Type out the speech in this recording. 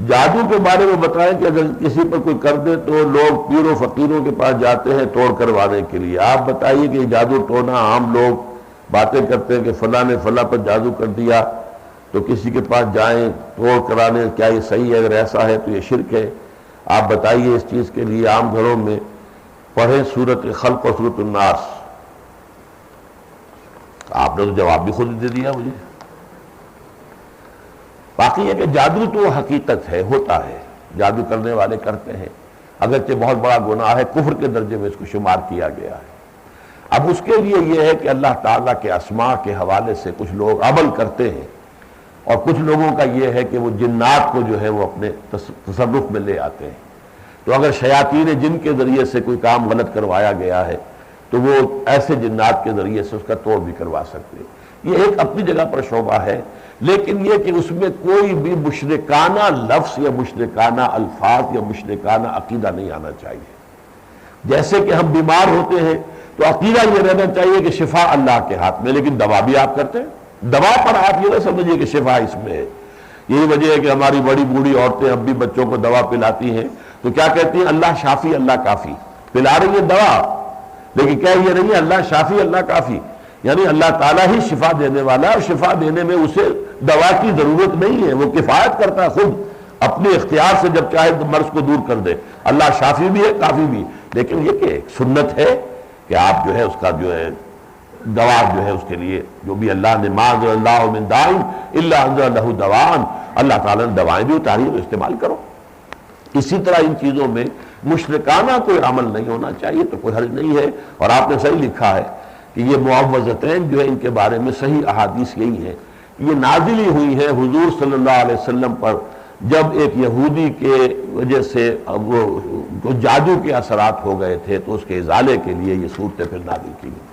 جادو کے بارے میں بتائیں کہ اگر کسی پر کوئی کر دے تو لوگ پیر و فقیروں کے پاس جاتے ہیں توڑ کروانے کے لیے. آپ بتائیے کہ جادو ٹونا عام لوگ باتیں کرتے ہیں کہ فلاں نے فلاں پر جادو کر دیا تو کسی کے پاس جائیں توڑ کرانے, کیا یہ صحیح ہے؟ اگر ایسا ہے تو یہ شرک ہے. آپ بتائیے اس چیز کے لیے عام گھروں میں پڑھیں سورۃ خلق اور سورۃ الناس. آپ نے تو جواب بھی خود دے دیا مجھے. باقی ہے کہ جادو تو حقیقت ہے, ہوتا ہے, جادو کرنے والے کرتے ہیں, اگرچہ بہت بڑا گناہ ہے, کفر کے درجے میں اس کو شمار کیا گیا ہے. اب اس کے لیے یہ ہے کہ اللہ تعالیٰ کے اسماء کے حوالے سے کچھ لوگ عمل کرتے ہیں, اور کچھ لوگوں کا یہ ہے کہ وہ جنات کو جو ہے وہ اپنے تصرف میں لے آتے ہیں. تو اگر شیاطین جن کے ذریعے سے کوئی کام غلط کروایا گیا ہے تو وہ ایسے جنات کے ذریعے سے اس کا توڑ بھی کروا سکتے ہیں. یہ ایک اپنی جگہ پر شعبہ ہے, لیکن یہ کہ اس میں کوئی بھی مشرکانہ لفظ یا مشرکانہ الفاظ یا مشرکانہ عقیدہ نہیں آنا چاہیے. جیسے کہ ہم بیمار ہوتے ہیں تو عقیدہ یہ رہنا چاہیے کہ شفا اللہ کے ہاتھ میں, لیکن دوا بھی آپ کرتے ہیں. دوا پر آپ یہ نہ سمجھیے کہ شفا اس میں ہے. یہی وجہ ہے کہ ہماری بڑی بوڑھی عورتیں اب بھی بچوں کو دوا پلاتی ہیں تو کیا کہتی ہیں؟ اللہ شافی اللہ کافی. پلا رہی ہے دوا, لیکن کہہ یہ نہیں ہے اللہ شافی اللہ کافی, یعنی اللہ تعالیٰ ہی شفا دینے والا ہے, اور شفا دینے میں اسے دوا کی ضرورت نہیں ہے, وہ کفایت کرتا ہے خود اپنے اختیار سے, جب چاہے مرض کو دور کر دے. اللہ شافی بھی ہے کافی بھی, لیکن یہ کہ ایک سنت ہے کہ آپ جو ہے اس کا جو ہے دوا جو ہے اس کے لیے جو بھی اللہ نے ما انزل اللہ من داء الا انزل له دواء, اللہ تعالیٰ نے دوائیں بھی اتاری, استعمال کرو. اسی طرح ان چیزوں میں مشرکانہ کوئی عمل نہیں ہونا چاہیے تو کوئی حرج نہیں ہے. اور آپ نے صحیح لکھا ہے کہ یہ معوذتین جو ہے ان کے بارے میں صحیح احادیث یہی ہے, یہ نازل ہی ہوئی ہے حضور صلی اللہ علیہ وسلم پر جب ایک یہودی کے وجہ سے وہ جادو کے اثرات ہو گئے تھے تو اس کے ازالے کے لیے یہ صورتیں پھر نازل کی گئی.